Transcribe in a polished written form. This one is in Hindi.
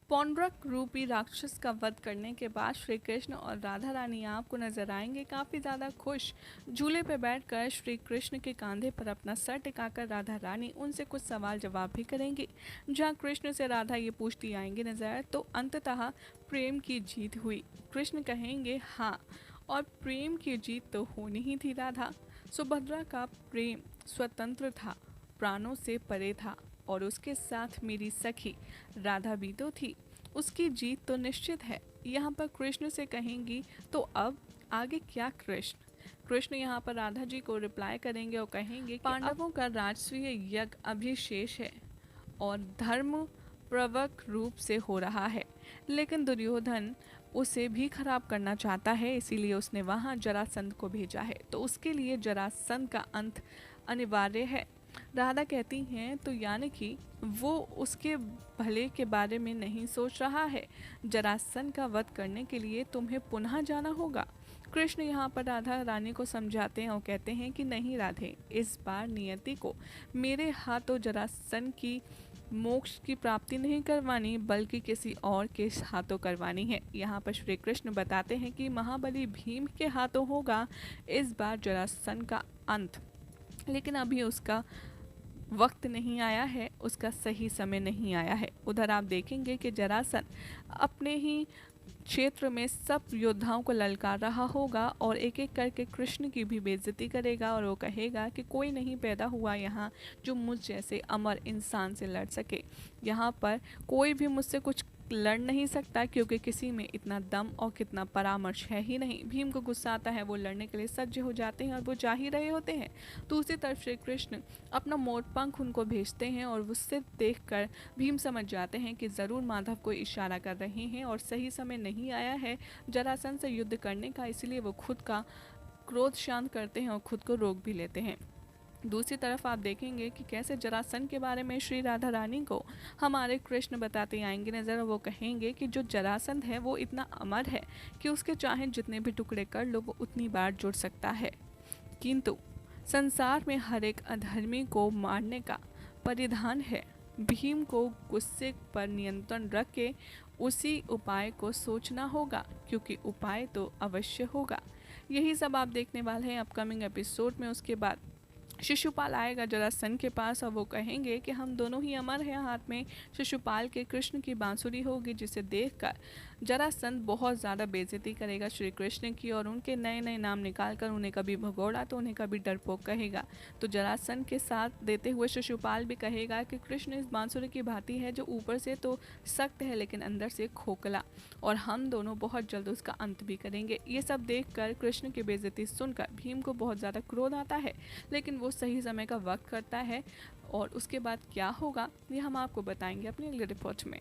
पौंड्रक रूपी राक्षस का वध करने के बाद श्री कृष्ण और राधा रानी आपको नजर आएंगे काफ़ी ज़्यादा खुश। झूले पर बैठकर श्री कृष्ण के कंधे पर अपना सर टिकाकर राधा रानी उनसे कुछ सवाल जवाब भी करेंगी। जहां कृष्ण से राधा ये पूछती आएंगी नजर तो अंततः प्रेम की जीत हुई। कृष्ण कहेंगे हाँ, और प्रेम की जीत तो होनी ही थी राधा। सुभद्रा का प्रेम स्वतंत्र था, प्राणों से परे था, और उसके साथ मेरी सखी राधा भी तो थी। उसकी जीत तो निश्चित है। यहाँ पर कृष्ण से कहेंगी तो अब आगे क्या कृष्ण यहाँ पर राधा जी को रिप्लाई करेंगे और कहेंगे पांडवों का राजसूय यज्ञ अभी शेष है और धर्म प्रवक रूप से हो रहा है, लेकिन दुर्योधन उसे भी खराब करना चाहता है, इसीलिए उसने वहां जरासंध को भेजा है। तो उसके लिए जरासंध का अंत अनिवार्य है। राधा कहती हैं तो यानी कि वो उसके भले के बारे में नहीं सोच रहा है। जरासंध का वध करने के लिए तुम्हें पुनः जाना होगा। कृष्ण यहाँ पर राधा रानी को समझाते हैं और कहते हैं कि नहीं राधे, इस बार नियति को मेरे हाथों जरासंध की मोक्ष की प्राप्ति नहीं करवानी, बल्कि किसी और के हाथों करवानी है। यहाँ पर श्री कृष्ण बताते हैं कि महाबली भीम के हाथों होगा इस बार जरासंध का अंत, लेकिन अभी उसका वक्त नहीं आया है, उसका सही समय नहीं आया है। उधर आप देखेंगे कि जरासंध अपने ही क्षेत्र में सब योद्धाओं को ललकार रहा होगा और एक एक करके कृष्ण की भी बेइज्जती करेगा और वो कहेगा कि कोई नहीं पैदा हुआ यहाँ जो मुझ जैसे अमर इंसान से लड़ सके। यहाँ पर कोई भी मुझसे कुछ लड़ नहीं सकता क्योंकि किसी में इतना दम और कितना परामर्श है ही नहीं। भीम को गुस्सा आता है, वो लड़ने के लिए सज्ज हो जाते हैं और वो जा ही रहे होते हैं। दूसरी तरफ श्री कृष्ण अपना मोटपंख उनको भेजते हैं और उससे देखकर भीम समझ जाते हैं कि ज़रूर माधव को इशारा कर रहे हैं और सही समय नहीं आया है जरासंध से युद्ध करने का, इसलिए वो खुद का क्रोध शांत करते हैं और खुद को रोक भी लेते हैं। दूसरी तरफ आप देखेंगे कि कैसे जरासंध के बारे में श्री राधा रानी को हमारे कृष्ण बताते आएंगे नजर, और वो कहेंगे कि जो जरासंध है वो इतना अमर है कि उसके चाहे जितने भी टुकड़े कर लो वो उतनी बार जुड़ सकता है, किंतु संसार में हर एक अधर्मी को मारने का परिधान है। भीम को गुस्से पर नियंत्रण रख के उसी उपाय को सोचना होगा, क्योंकि उपाय तो अवश्य होगा। यही सब आप देखने वाले हैं अपकमिंग एपिसोड में। उसके बाद शिशुपाल आएगा जरासंध के पास और वो कहेंगे कि हम दोनों ही अमर हैं। हाथ में शिशुपाल के कृष्ण की बांसुरी होगी, जिसे देखकर जरासंध बहुत ज़्यादा बेइज्जती करेगा श्री कृष्ण की और उनके नए नए नाम निकालकर उन्हें कभी भगोड़ा तो उन्हें कभी डरपोक कहेगा। तो जरासंध के साथ देते हुए शिशुपाल भी कहेगा कि कृष्ण इस बांसुरी की भांति है जो ऊपर से तो सख्त है लेकिन अंदर से खोखला, और हम दोनों बहुत जल्द उसका अंत भी करेंगे। ये सब देखकर कृष्ण की बेइज्जती सुनकर भीम को बहुत ज़्यादा क्रोध आता है, लेकिन वो सही समय का वक्त करता है और उसके बाद क्या होगा ये हम आपको बताएंगे अपनी अगली रिपोर्ट में।